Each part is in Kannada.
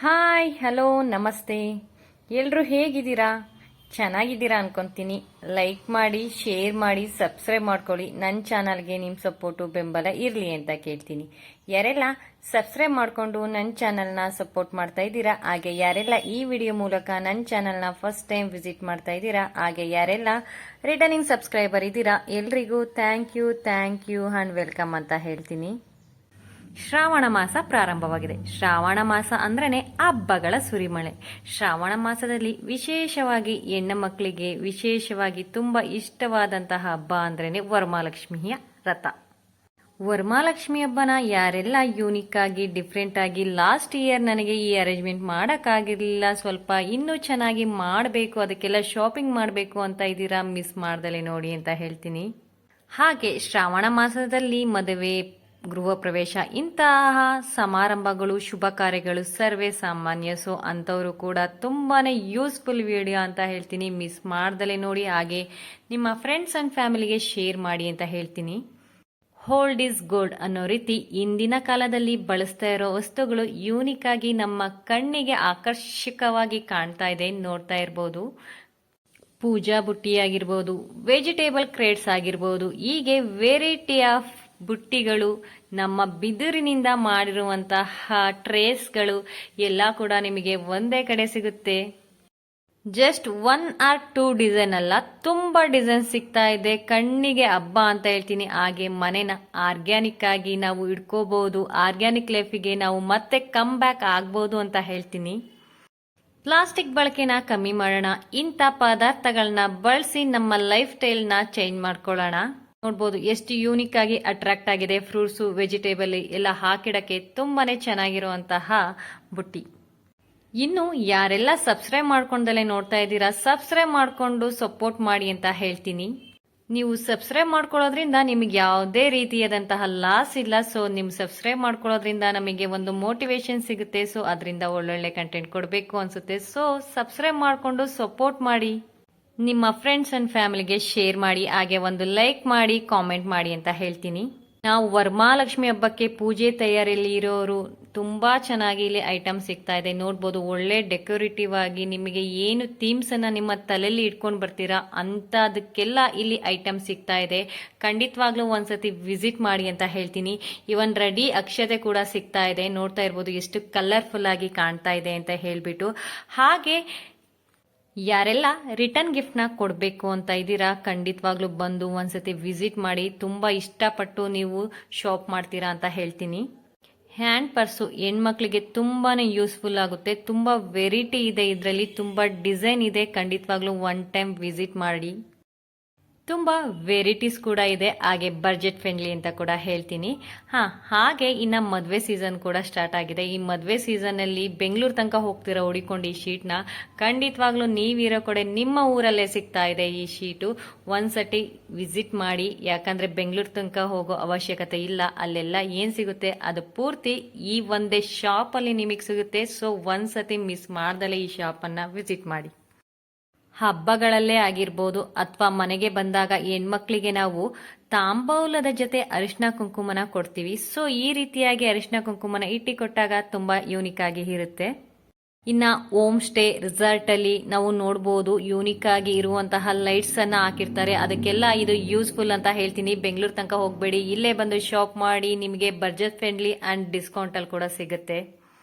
ಹಾಯ್ ಹಲೋ ನಮಸ್ತೆ. ಎಲ್ಲರೂ ಹೇಗಿದ್ದೀರಾ? ಚೆನ್ನಾಗಿದ್ದೀರಾ ಅನ್ಕೊಂತೀನಿ. ಲೈಕ್ ಮಾಡಿ, ಶೇರ್ ಮಾಡಿ, ಸಬ್ಸ್ಕ್ರೈಬ್ ಮಾಡ್ಕೊಳ್ಳಿ. ನನ್ನ ಚಾನಲ್ಗೆ ನಿಮ್ಮ ಸಪೋರ್ಟು ಬೆಂಬಲ ಇರಲಿ ಅಂತ ಕೇಳ್ತೀನಿ. ಯಾರೆಲ್ಲ ಸಬ್ಸ್ಕ್ರೈಬ್ ಮಾಡಿಕೊಂಡು ನನ್ನ ಚಾನಲ್ನ ಸಪೋರ್ಟ್ ಮಾಡ್ತಾ ಇದ್ದೀರಾ, ಹಾಗೆ ಯಾರೆಲ್ಲ ಈ ವಿಡಿಯೋ ಮೂಲಕ ನನ್ನ ಚಾನಲ್ನ ಫಸ್ಟ್ ಟೈಮ್ ವಿಸಿಟ್ ಮಾಡ್ತಾ ಇದ್ದೀರಾ, ಹಾಗೆ ಯಾರೆಲ್ಲ ರಿಟರ್ನಿಂಗ್ ಸಬ್ಸ್ಕ್ರೈಬರ್ ಇದ್ದೀರಾ, ಎಲ್ರಿಗೂ ಥ್ಯಾಂಕ್ ಯು ಆ್ಯಂಡ್ ವೆಲ್ಕಮ್ ಅಂತ ಹೇಳ್ತೀನಿ. ಶ್ರಾವಣ ಮಾಸ ಪ್ರಾರಂಭವಾಗಿದೆ. ಶ್ರಾವಣ ಮಾಸ ಅಂದ್ರೇನೆ ಹಬ್ಬಗಳ ಸುರಿಮಳೆ. ಶ್ರಾವಣ ಮಾಸದಲ್ಲಿ ವಿಶೇಷವಾಗಿ ಹೆಣ್ಣು ಮಕ್ಕಳಿಗೆ ವಿಶೇಷವಾಗಿ ತುಂಬಾ ಇಷ್ಟವಾದಂತಹ ಹಬ್ಬ ಅಂದ್ರೇನೆ ವರಮಹಾಲಕ್ಷ್ಮಿಯ ವ್ರತ. ವರಮಹಾಲಕ್ಷ್ಮಿ ಹಬ್ಬನ ಯಾರೆಲ್ಲ ಯೂನಿಕ್ ಆಗಿ ಡಿಫ್ರೆಂಟ್ ಆಗಿ ಲಾಸ್ಟ್ ಇಯರ್ ನನಗೆ ಈ ಅರೇಂಜ್ಮೆಂಟ್ ಮಾಡೋಕ್ಕಾಗಿರಲಿಲ್ಲ, ಸ್ವಲ್ಪ ಇನ್ನೂ ಚೆನ್ನಾಗಿ ಮಾಡಬೇಕು, ಅದಕ್ಕೆಲ್ಲ ಶಾಪಿಂಗ್ ಮಾಡಬೇಕು ಅಂತ ಇದ್ದೀರಾ, ಮಿಸ್ ಮಾಡ್ದಲೆ ನೋಡಿ ಅಂತ ಹೇಳ್ತೀನಿ. ಹಾಗೆ ಶ್ರಾವಣ ಮಾಸದಲ್ಲಿ ಮದುವೆ, ಗೃಹ ಪ್ರವೇಶ ಇಂತಹ ಸಮಾರಂಭಗಳು, ಶುಭ ಕಾರ್ಯಗಳು ಸರ್ವೇ ಸಾಮಾನ್ಯ. ಸೊ ಅಂಥವರು ಕೂಡ ತುಂಬಾನೇ ಯೂಸ್ಫುಲ್ ವಿಡಿಯೋ ಅಂತ ಹೇಳ್ತೀನಿ, ಮಿಸ್ ಮಾಡ್ದಲೆ ನೋಡಿ. ಹಾಗೆ ನಿಮ್ಮ ಫ್ರೆಂಡ್ಸ್ ಅಂಡ್ ಫ್ಯಾಮಿಲಿಗೆ ಶೇರ್ ಮಾಡಿ ಅಂತ ಹೇಳ್ತೀನಿ. ಹೋಲ್ಡ್ ಇಸ್ ಗೋಲ್ಡ್ ಅನ್ನೋ ರೀತಿ ಇಂದಿನ ಕಾಲದಲ್ಲಿ ಬಳಸ್ತಾ ಇರೋ ವಸ್ತುಗಳು ಯೂನಿಕ್ ಆಗಿ ನಮ್ಮ ಕಣ್ಣಿಗೆ ಆಕರ್ಷಕವಾಗಿ ಕಾಣ್ತಾ ಇದೆ, ನೋಡ್ತಾ ಇರ್ಬೋದು. ಪೂಜಾ ಬುಟ್ಟಿ ಆಗಿರ್ಬೋದು, ವೆಜಿಟೇಬಲ್ ಕ್ರೇಟ್ಸ್ ಆಗಿರ್ಬೋದು, ಹೀಗೆ ವೆರೈಟಿ ಆಫ್ ಬುಟ್ಟಿಗಳು, ನಮ್ಮ ಬಿದಿರಿನಿಂದ ಮಾಡಿರುವಂತಹ ಟ್ರೇಸ್ಗಳು ಎಲ್ಲ ಕೂಡ ನಿಮಗೆ ಒಂದೇ ಕಡೆ ಸಿಗುತ್ತೆ. ಜಸ್ಟ್ 1 or 2 ಡಿಸೈನ್ ಅಲ್ಲ, ತುಂಬಾ ಡಿಸೈನ್ ಸಿಗ್ತಾ ಇದೆ. ಕಣ್ಣಿಗೆ ಹಬ್ಬ ಅಂತ ಹೇಳ್ತೀನಿ. ಹಾಗೆ ಮನೆನ ಆರ್ಗ್ಯಾನಿಕ್ ಆಗಿ ನಾವು ಇಟ್ಕೋಬಹುದು, ಆರ್ಗ್ಯಾನಿಕ್ ಲೈಫಿಗೆ ನಾವು ಮತ್ತೆ ಕಮ್ ಬ್ಯಾಕ್ ಆಗ್ಬೋದು ಅಂತ ಹೇಳ್ತೀನಿ. ಪ್ಲಾಸ್ಟಿಕ್ ಬಳಕೆನ ಕಮ್ಮಿ ಮಾಡೋಣ, ಇಂಥ ಪದಾರ್ಥಗಳನ್ನ ಬಳಸಿ ನಮ್ಮ ಲೈಫ್ ಸ್ಟೈಲ್ನ ಚೇಂಜ್ ಮಾಡ್ಕೊಳ್ಳೋಣ. ನೋಡ್ಬೋದು ಎಷ್ಟು ಯೂನಿಕ್ ಆಗಿ ಅಟ್ರಾಕ್ಟ್ ಆಗಿದೆ. ಫ್ರೂಟ್ಸು, ವೆಜಿಟೇಬಲ್ ಎಲ್ಲ ಹಾಕಿಡಕ್ಕೆ ತುಂಬಾನೇ ಚೆನ್ನಾಗಿರುವಂತಹ ಬುಟ್ಟಿ. ಇನ್ನು ಯಾರೆಲ್ಲ ಸಬ್ಸ್ಕ್ರೈಬ್ ಮಾಡ್ಕೊಂಡಲ್ಲೇ ನೋಡ್ತಾ ಇದ್ದೀರಾ, ಸಬ್ಸ್ಕ್ರೈಬ್ ಮಾಡ್ಕೊಂಡು ಸಪೋರ್ಟ್ ಮಾಡಿ ಅಂತ ಹೇಳ್ತೀನಿ. ನೀವು ಸಬ್ಸ್ಕ್ರೈಬ್ ಮಾಡ್ಕೊಳ್ಳೋದ್ರಿಂದ ನಿಮಗೆ ಯಾವುದೇ ರೀತಿಯಾದಂತಹ ಲಾಸ್ ಇಲ್ಲ. ಸೊ ನಿಮ್ ಸಬ್ಸ್ಕ್ರೈಬ್ ಮಾಡ್ಕೊಳ್ಳೋದ್ರಿಂದ ನಮಗೆ ಒಂದು ಮೋಟಿವೇಶನ್ ಸಿಗುತ್ತೆ. ಸೊ ಅದರಿಂದ ಒಳ್ಳೊಳ್ಳೆ ಕಂಟೆಂಟ್ ಕೊಡಬೇಕು ಅನ್ಸುತ್ತೆ. ಸೊ ಸಬ್ಸ್ಕ್ರೈಬ್ ಮಾಡ್ಕೊಂಡು ಸಪೋರ್ಟ್ ಮಾಡಿ, ನಿಮ್ಮ ಫ್ರೆಂಡ್ಸ್ ಅಂಡ್ ಫ್ಯಾಮಿಲಿಗೆ ಶೇರ್ ಮಾಡಿ, ಹಾಗೆ ಒಂದು ಲೈಕ್ ಮಾಡಿ, ಕಾಮೆಂಟ್ ಮಾಡಿ ಅಂತ ಹೇಳ್ತೀನಿ. ನಾವು ವರಮಹಾಲಕ್ಷ್ಮಿ ಹಬ್ಬಕ್ಕೆ ಪೂಜೆ ತಯಾರಿಯಲ್ಲಿ ಇರೋರು ತುಂಬಾ ಚೆನ್ನಾಗಿ ಇಲ್ಲಿ ಐಟಮ್ ಸಿಗ್ತಾ ಇದೆ. ನೋಡ್ಬೋದು, ಒಳ್ಳೆ ಡೆಕೋರೇಟಿವ್ ಆಗಿ ನಿಮಗೆ ಏನು ಥೀಮ್ಸ್ ಅನ್ನ ನಿಮ್ಮ ತಲೆಯಲ್ಲಿ ಇಟ್ಕೊಂಡು ಬರ್ತೀರಾ ಅಂತದಕ್ಕೆಲ್ಲ ಇಲ್ಲಿ ಐಟಮ್ ಸಿಗ್ತಾ ಇದೆ. ಖಂಡಿತವಾಗ್ಲೂ ಒಂದ್ಸತಿ ವಿಸಿಟ್ ಮಾಡಿ ಅಂತ ಹೇಳ್ತೀನಿ. ಇವನ್ ರೆಡಿ ಅಕ್ಷತೆ ಕೂಡ ಸಿಗ್ತಾ ಇದೆ. ನೋಡ್ತಾ ಇರ್ಬೋದು ಎಷ್ಟು ಕಲರ್ಫುಲ್ ಆಗಿ ಕಾಣ್ತಾ ಇದೆ ಅಂತ ಹೇಳ್ಬಿಟ್ಟು. ಹಾಗೆ ಯಾರೆಲ್ಲ ರಿಟರ್ನ್ ಗಿಫ್ಟ್ ನ ಕೊಡಬೇಕು ಅಂತ ಇದ್ದೀರಾ, ಖಂಡಿತವಾಗ್ಲೂ ಬಂದು ಒಂದ್ಸತಿ ವಿಸಿಟ್ ಮಾಡಿ. ತುಂಬಾ ಇಷ್ಟಪಟ್ಟು ನೀವು ಶಾಪ್ ಮಾಡ್ತೀರಾ ಅಂತ ಹೇಳ್ತೀನಿ. ಹ್ಯಾಂಡ್ ಪರ್ಸು ಹೆಣ್ಮಕ್ಳಿಗೆ ತುಂಬಾನೇ ಯೂಸ್ಫುಲ್ ಆಗುತ್ತೆ. ತುಂಬಾ ವೆರೈಟಿ ಇದೆ ಇದರಲ್ಲಿ, ತುಂಬಾ ಡಿಸೈನ್ ಇದೆ. ಖಂಡಿತವಾಗ್ಲೂ ಒನ್ ಟೈಮ್ ವಿಸಿಟ್ ಮಾಡಿ. ತುಂಬಾ ವೆರೈಟೀಸ್ ಕೂಡ ಇದೆ, ಹಾಗೆ ಬಜೆಟ್ ಫ್ರೆಂಡ್ಲಿ ಅಂತ ಕೂಡ ಹೇಳ್ತೀನಿ. ಹಾಗೆ ಇನ್ನ ಮದ್ವೆ ಸೀಸನ್ ಕೂಡ ಸ್ಟಾರ್ಟ್ ಆಗಿದೆ. ಈ ಮದ್ವೆ ಸೀಸನ್ ಅಲ್ಲಿ ಬೆಂಗಳೂರು ತನಕ ಹೋಗ್ತೀರಾ ಹುಡಿಕೊಂಡು ಈ ಶೀಟ್ ನ, ಖಂಡಿತವಾಗ್ಲೂ ನೀವಿರೋ ಕಡೆ ನಿಮ್ಮ ಊರಲ್ಲೇ ಸಿಗ್ತಾ ಇದೆ ಈ ಶೀಟು. ಒಂದ್ಸತಿ ವಿಸಿಟ್ ಮಾಡಿ, ಯಾಕಂದ್ರೆ ಬೆಂಗಳೂರು ತನಕ ಹೋಗೋ ಅವಶ್ಯಕತೆ ಇಲ್ಲ. ಅಲ್ಲೆಲ್ಲ ಏನ್ ಸಿಗುತ್ತೆ ಅದು ಪೂರ್ತಿ ಈ ಒಂದೇ ಶಾಪ್ ಅಲ್ಲಿ ನಿಮಗೆ ಸಿಗುತ್ತೆ. ಸೊ ಒಂದ್ಸತಿ ಮಿಸ್ ಮಾಡ್ದಲೆ ಈ ಶಾಪ್ ಅನ್ನ ವಿಸಿಟ್ ಮಾಡಿ. ಹಬ್ಬಗಳಲ್ಲೇ ಆಗಿರ್ಬೋದು ಅಥವಾ ಮನೆಗೆ ಬಂದಾಗ ಹೆಣ್ಮಕ್ಳಿಗೆ ನಾವು ತಾಂಬೂಲದ ಜೊತೆ ಅರಿಶಿನ ಕುಂಕುಮನ ಕೊಡ್ತೀವಿ. ಸೊ ಈ ರೀತಿಯಾಗಿ ಅರಿಶಿನ ಕುಂಕುಮನ ಇಟ್ಟಿ ಕೊಟ್ಟಾಗ ತುಂಬಾ ಯೂನಿಕ್ ಆಗಿ ಇರುತ್ತೆ. ಇನ್ನ ಹೋಮ್ ಸ್ಟೇ ರಿಸಾರ್ಟ್ ಅಲ್ಲಿ ನಾವು ನೋಡಬಹುದು ಯೂನಿಕ್ ಆಗಿ ಇರುವಂತಹ ಲೈಟ್ಸ್ ಅನ್ನ ಹಾಕಿರ್ತಾರೆ. ಅದಕ್ಕೆಲ್ಲ ಇದು ಯೂಸ್ಫುಲ್ ಅಂತ ಹೇಳ್ತೀನಿ. ಬೆಂಗಳೂರು ತನಕ ಹೋಗ್ಬೇಡಿ, ಇಲ್ಲೇ ಬಂದು ಶಾಪ್ ಮಾಡಿ, ನಿಮಗೆ ಬಜೆಟ್ ಫ್ರೆಂಡ್ಲಿ ಅಂಡ್ ಡಿಸ್ಕೌಂಟ್ ಅಲ್ಲಿ ಕೂಡ ಸಿಗುತ್ತೆ.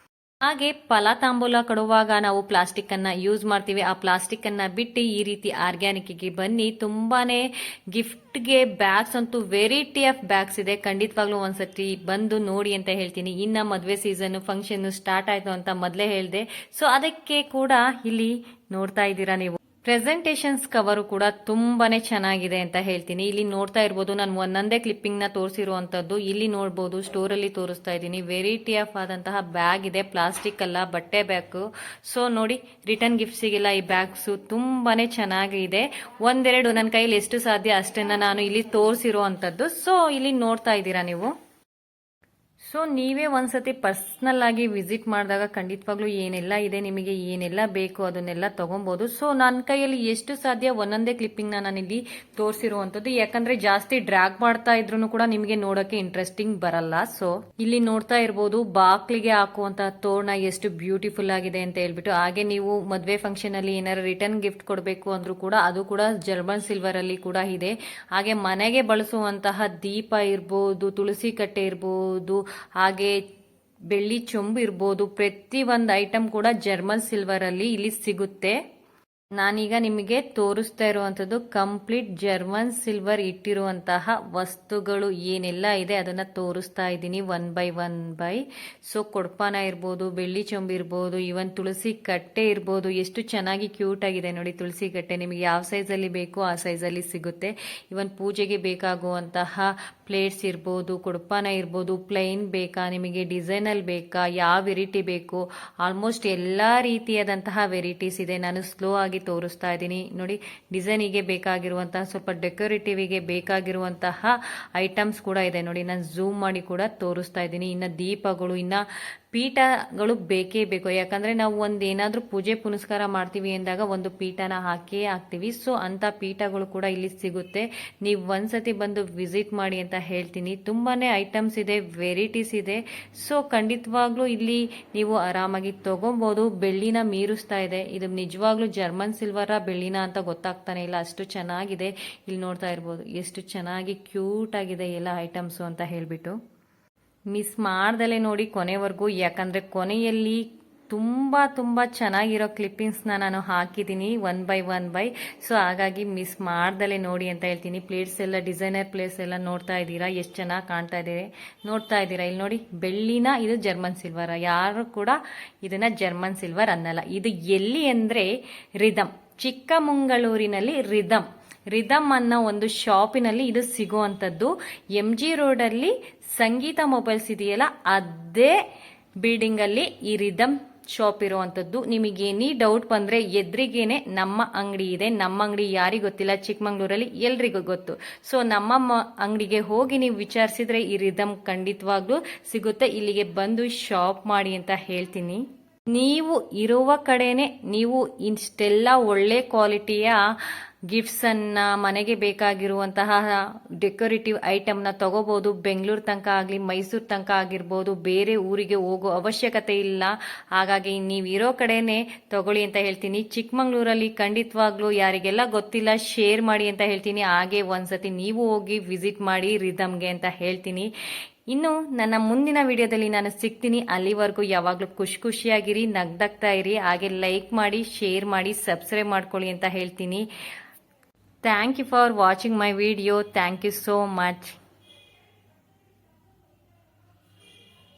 ಹಾಗೆ ಫಲ ತಾಂಬೂಲ ಕೊಡುವಾಗ ನಾವು ಪ್ಲಾಸ್ಟಿಕ್ ಅನ್ನ ಯೂಸ್ ಮಾಡ್ತೀವಿ. ಆ ಪ್ಲಾಸ್ಟಿಕ್ ಅನ್ನ ಬಿಟ್ಟು ಈ ರೀತಿ ಆರ್ಗ್ಯಾನಿಕ್ ಗೆ ಬನ್ನಿ. ತುಂಬಾನೇ ಗಿಫ್ಟ್ ಗೆ ಬ್ಯಾಗ್ಸ್ ಅಂತೂ ವೆರೈಟಿ ಆಫ್ ಬ್ಯಾಗ್ಸ್ ಇದೆ. ಖಂಡಿತವಾಗ್ಲೂ ಒಂದ್ಸತಿ ಬಂದು ನೋಡಿ ಅಂತ ಹೇಳ್ತೀನಿ. ಇನ್ನ ಮದ್ವೆ ಸೀಸನ್ ಫಂಕ್ಷನ್ ಸ್ಟಾರ್ಟ್ ಆಯ್ತು ಅಂತ ಮೊದಲೇ ಹೇಳಿದೆ. ಸೊ ಅದಕ್ಕೆ ಕೂಡ ಇಲ್ಲಿ ನೋಡ್ತಾ ಇದ್ದೀರಾ ನೀವು. ಪ್ರೆಸೆಂಟೇಷನ್ಸ್ ಕವರು ಕೂಡ ತುಂಬಾನೇ ಚೆನ್ನಾಗಿದೆ ಅಂತ ಹೇಳ್ತೀನಿ. ಇಲ್ಲಿ ನೋಡ್ತಾ ಇರ್ಬೋದು, ನಾನು ಒಂದೊಂದೇ ಕ್ಲಿಪ್ಪಿಂಗ್ ನ ತೋರಿಸಿರುವಂತದ್ದು. ಇಲ್ಲಿ ನೋಡಬಹುದು, ಸ್ಟೋರ್ ಅಲ್ಲಿ ತೋರಿಸ್ತಾ ಇದ್ದೀನಿ. ವೆರೈಟಿ ಆಫ್ ಆದಂತಹ ಬ್ಯಾಗ್ ಇದೆ, ಪ್ಲಾಸ್ಟಿಕ್ ಅಲ್ಲ, ಬಟ್ಟೆ ಬ್ಯಾಗ್. ಸೊ ನೋಡಿ, ರಿಟರ್ನ್ ಗಿಫ್ಟ್ಸಿಗೆಲ್ಲ ಈ ಬ್ಯಾಗ್ಸ್ ತುಂಬಾನೇ ಚೆನ್ನಾಗಿದೆ. ಒಂದೆರಡು ನನ್ನ ಕೈಲಿ ಎಷ್ಟು ಸಾಧ್ಯ ಅಷ್ಟನ್ನ ನಾನು ಇಲ್ಲಿ ತೋರಿಸಿರುವಂತದ್ದು. ಸೊ ಇಲ್ಲಿ ನೋಡ್ತಾ ಇದ್ದೀರಾ ನೀವು. ಸೊ ನೀವೇ ಒಂದ್ಸತಿ ಪರ್ಸ್ನಲ್ ಆಗಿ ವಿಸಿಟ್ ಮಾಡಿದಾಗ ಖಂಡಿತವಾಗ್ಲೂ ಏನೆಲ್ಲ ಇದೆ, ನಿಮಗೆ ಏನೆಲ್ಲ ಬೇಕು ಅದನ್ನೆಲ್ಲ ತಗೊಬಹುದು. ಸೊ ನನ್ನ ಕೈಯಲ್ಲಿ ಎಷ್ಟು ಸಾಧ್ಯ ಒಂದೊಂದೇ ಕ್ಲಿಪ್ಪಿಂಗ್ ನಾನಿಲ್ಲಿ ತೋರಿಸಿರುವಂತದ್ದು, ಯಾಕಂದ್ರೆ ಜಾಸ್ತಿ ಡ್ರ್ಯಾಗ್ ಮಾಡ್ತಾ ಇದ್ರು ಕೂಡ ನಿಮಗೆ ನೋಡೋಕೆ ಇಂಟ್ರೆಸ್ಟಿಂಗ್ ಬರಲ್ಲ. ಸೊ ಇಲ್ಲಿ ನೋಡ್ತಾ ಇರ್ಬೋದು ಬಾಕ್ಲಿಗೆ ಹಾಕುವಂತಹ ತೋರಣ ಎಷ್ಟು ಬ್ಯೂಟಿಫುಲ್ ಆಗಿದೆ ಅಂತ ಹೇಳ್ಬಿಟ್ಟು. ಹಾಗೆ ನೀವು ಮದುವೆ ಫಂಕ್ಷನ್ ಅಲ್ಲಿ ಏನಾದ್ರು ರಿಟರ್ನ್ ಗಿಫ್ಟ್ ಕೊಡಬೇಕು ಅಂದ್ರೂ ಕೂಡ ಅದು ಕೂಡ ಜರ್ಮನ್ ಸಿಲ್ವರ್ ಅಲ್ಲಿ ಕೂಡ ಇದೆ. ಹಾಗೆ ಮನೆಗೆ ಬಳಸುವಂತಹ ದೀಪ ಇರ್ಬೋದು, ತುಳಸಿ ಕಟ್ಟೆ ಇರ್ಬೋದು, ಹಾಗೆ ಬೆಳ್ಳಿ ಚೊಂಬು ಇರ್ಬೋದು, ಪ್ರತಿ ಒಂದು ಐಟಮ್ ಕೂಡ ಜರ್ಮನ್ ಸಿಲ್ವರ್ ಅಲ್ಲಿ ಇಲ್ಲಿ ಸಿಗುತ್ತೆ. ನಾನೀಗ ನಿಮಗೆ ತೋರಿಸ್ತಾ ಇರುವಂತದ್ದು ಕಂಪ್ಲೀಟ್ ಜರ್ಮನ್ ಸಿಲ್ವರ್ ಇಟ್ಟಿರುವಂತಹ ವಸ್ತುಗಳು ಏನೆಲ್ಲ ಇದೆ ಅದನ್ನ ತೋರಿಸ್ತಾ ಇದ್ದೀನಿ ಒನ್ ಬೈ. ಸೊ ಕೊಡ್ಪಾನ ಇರ್ಬೋದು, ಬೆಳ್ಳಿ ಚೊಂಬು ಇರ್ಬೋದು, ಇವನ್ ತುಳಸಿ ಕಟ್ಟೆ ಇರ್ಬೋದು. ಎಷ್ಟು ಚೆನ್ನಾಗಿ ಕ್ಯೂಟ್ ಆಗಿದೆ ನೋಡಿ ತುಳಸಿ ಕಟ್ಟೆ. ನಿಮಗೆ ಯಾವ ಸೈಜ್ ಅಲ್ಲಿ ಬೇಕು ಆ ಸೈಜ್ ಅಲ್ಲಿ ಸಿಗುತ್ತೆ. ಇವನ್ ಪೂಜೆಗೆ ಬೇಕಾಗುವಂತಹ ಪ್ಲೇಟ್ಸ್ ಇರ್ಬೋದು, ಕೊಡ್ಪಾನ ಇರ್ಬೋದು, ಪ್ಲೈನ್ ಬೇಕಾ ನಿಮಗೆ, ಡಿಸೈನ್ ಅಲ್ಲಿ ಬೇಕಾ, ಯಾವ ವೆರೈಟಿ ಬೇಕು, ಆಲ್ಮೋಸ್ಟ್ ಎಲ್ಲಾ ರೀತಿಯಾದಂತಹ ವೆರೈಟೀಸ್ ಇದೆ. ನಾನು ಸ್ಲೋ ಆಗಿ ತೋರಿಸ್ತಾ ಇದ್ದೀನಿ ನೋಡಿ. ಡಿಸೈನಿಗೆ ಬೇಕಾಗಿರುವಂತಹ, ಸ್ವಲ್ಪ ಡೆಕೋರೇಟಿವ್ಗೆ ಬೇಕಾಗಿರುವಂತಹ ಐಟಮ್ಸ್ ಕೂಡ ಇದೆ ನೋಡಿ. ನಾನು ಝೂಮ್ ಮಾಡಿ ಕೂಡ ತೋರಿಸ್ತಾ ಇದ್ದೀನಿ. ಇನ್ನ ದೀಪಗಳು, ಇನ್ನ ಪೀಠಗಳು ಬೇಕೇ ಬೇಕು. ಯಾಕಂದ್ರೆ ನಾವು ಏನಾದ್ರೂ ಪೂಜೆ ಪುನಸ್ಕಾರ ಮಾಡ್ತೀವಿ ಅಂದಾಗ ಒಂದು ಪೀಠನ ಹಾಕೇ ಹಾಕ್ತಿವಿ. ಸೊ ಅಂತ ಪೀಠಗಳು ಕೂಡ ಇಲ್ಲಿ ಸಿಗುತ್ತೆ. ನೀವು ಒಂದ್ಸತಿ ಬಂದು ವಿಸಿಟ್ ಮಾಡಿ ಅಂತ ಹೇಳ್ತೀನಿ. ತುಂಬಾನೇ ಐಟಮ್ಸ್ ಇದೆ, ವೆರೈಟೀಸ್ ಇದೆ. ಸೊ ಖಂಡಿತವಾಗ್ಲೂ ಇಲ್ಲಿ ನೀವು ಆರಾಮಾಗಿ ತಗೊಬಹುದು. ಬೆಳ್ಳಿನ ಮೀರಿಸ್ತಾ ಇದೆ. ಇದು ನಿಜವಾಗ್ಲೂ ಜರ್ಮನ್ ಸಿಲ್ವರ ಬೆಳ್ಳಿನ ಅಂತ ಗೊತ್ತಾಗ್ತಾನೆ ಇಲ್ಲ, ಅಷ್ಟು ಚೆನ್ನಾಗಿದೆ. ಇಲ್ಲಿ ನೋಡ್ತಾ ಇರ್ಬೋದು ಎಷ್ಟು ಚೆನ್ನಾಗಿ ಕ್ಯೂಟ್ ಆಗಿದೆ ಎಲ್ಲ ಐಟಮ್ಸ್ ಅಂತ ಹೇಳ್ಬಿಟ್ಟು. ಮಿಸ್ ಮಾಡ್ದಲೆ ನೋಡಿ ಕೊನೆವರೆಗೂ, ಯಾಕಂದ್ರೆ ಕೊನೆಯಲ್ಲಿ ತುಂಬಾ ಚೆನ್ನಾಗಿರೋ ಕ್ಲಿಪ್ಪಿಂಗ್ಸ್ನ ನಾನು ಹಾಕಿದ್ದೀನಿ ಒನ್ ಬೈ. ಸೊ ಹಾಗಾಗಿ ಮಿಸ್ ಮಾಡ್ದಲೆ ನೋಡಿ ಅಂತ ಹೇಳ್ತೀನಿ. ಪ್ಲೇಟ್ಸ್ ಎಲ್ಲ ಡಿಸೈನರ್ ಪ್ಲೇಟ್ಸ್ ಎಲ್ಲ ನೋಡ್ತಾ ಇದ್ದೀರಾ, ಎಷ್ಟು ಚೆನ್ನಾಗಿ ಕಾಣ್ತಾ ಇದೆ ನೋಡ್ತಾ ಇದ್ದೀರಾ. ಇಲ್ಲಿ ನೋಡಿ ಬೆಳ್ಳಿನ, ಇದು ಜರ್ಮನ್ ಸಿಲ್ವರ್. ಯಾರು ಕೂಡ ಇದನ್ನ ಜರ್ಮನ್ ಸಿಲ್ವರ್ ಅನ್ನಲ್ಲ. ಇದು ಎಲ್ಲಿ ಅಂದ್ರೆ ರಿದಮ್, ಚಿಕ್ಕಮಂಗಳೂರಿನಲ್ಲಿ ರಿದಮ್ ಅನ್ನೋ ಒಂದು ಶಾಪಿನಲ್ಲಿ ಇದು ಸಿಗುವಂತದ್ದು. MG ರೋಡಲ್ಲಿ ಸಂಗೀತ ಮೊಬೈಲ್ಸ್ ಇದೆಯಲ್ಲ ಅದೇ ಬಿಲ್ಡಿಂಗ್ ಅಲ್ಲಿ ಈ ರಿದಮ್ ಶಾಪ್ ಇರುವಂತದ್ದು. ನಿಮಗೆ ಎನಿ ಡೌಟ್ ಬಂದ್ರೆ ಎದುರಿಗೇನೆ ನಮ್ಮ ಅಂಗಡಿ ಇದೆ. ನಮ್ಮ ಅಂಗಡಿ ಯಾರಿಗೂ ಗೊತ್ತಿಲ್ಲ ಚಿಕ್ಕಮಂಗ್ಳೂರಲ್ಲಿ, ಎಲ್ರಿಗೂ ಗೊತ್ತು. ಸೊ ನಮ್ಮ ಅಂಗಡಿಗೆ ಹೋಗಿ ನೀವು ವಿಚಾರಿಸಿದ್ರೆ ಈ ರಿದಮ್ ಖಂಡಿತವಾಗ್ಲೂ ಸಿಗುತ್ತೆ. ಇಲ್ಲಿಗೆ ಬಂದು ಶಾಪ್ ಮಾಡಿ ಅಂತ ಹೇಳ್ತೀನಿ. ನೀವು ಇರುವ ಕಡೆನೆ ನೀವು ಇಷ್ಟೆಲ್ಲ ಒಳ್ಳೆ ಕ್ವಾಲಿಟಿಯ ಗಿಫ್ಟ್ಸ್ ಅನ್ನ, ಮನೆಗೆ ಬೇಕಾಗಿರುವಂತಹ ಡೆಕೋರೇಟಿವ್ ಐಟಮ್ ನ ತಗೋಬಹುದು. ಬೆಂಗಳೂರು ತನಕ ಆಗ್ಲಿ, ಮೈಸೂರು ತನಕ ಆಗಿರ್ಬೋದು, ಬೇರೆ ಊರಿಗೆ ಹೋಗೋ ಅವಶ್ಯಕತೆ ಇಲ್ಲ. ಹಾಗಾಗಿ ನೀವು ಇರೋ ಕಡೆನೆ ತಗೊಳ್ಳಿ ಅಂತ ಹೇಳ್ತೀನಿ. ಚಿಕ್ಕಮಂಗ್ಳೂರಲ್ಲಿ ಖಂಡಿತವಾಗ್ಲೂ ಯಾರಿಗೆಲ್ಲ ಗೊತ್ತಿಲ್ಲ ಶೇರ್ ಮಾಡಿ ಅಂತ ಹೇಳ್ತೀನಿ. ಹಾಗೆ ಒಂದ್ಸತಿ ನೀವು ಹೋಗಿ ವಿಸಿಟ್ ಮಾಡಿ ರಿದಮ್ಗೆ ಅಂತ ಹೇಳ್ತೀನಿ. ಇನ್ನು ನನ್ನ ಮುಂದಿನ ವಿಡಿಯೋದಲ್ಲಿ ನಾನು ಸಿಗ್ತೀನಿ. ಅಲ್ಲಿವರೆಗೂ ಯಾವಾಗಲೂ ಖುಷಿಯಾಗಿರಿ, ನಗ್ನಗ್ತಾ ಇರಿ. ಹಾಗೆ ಲೈಕ್ ಮಾಡಿ, ಶೇರ್ ಮಾಡಿ, ಸಬ್ಸ್ಕ್ರೈಬ್ ಮಾಡ್ಕೊಳ್ಳಿ ಅಂತ ಹೇಳ್ತೀನಿ. Thank you for watching my video. Thank you so much.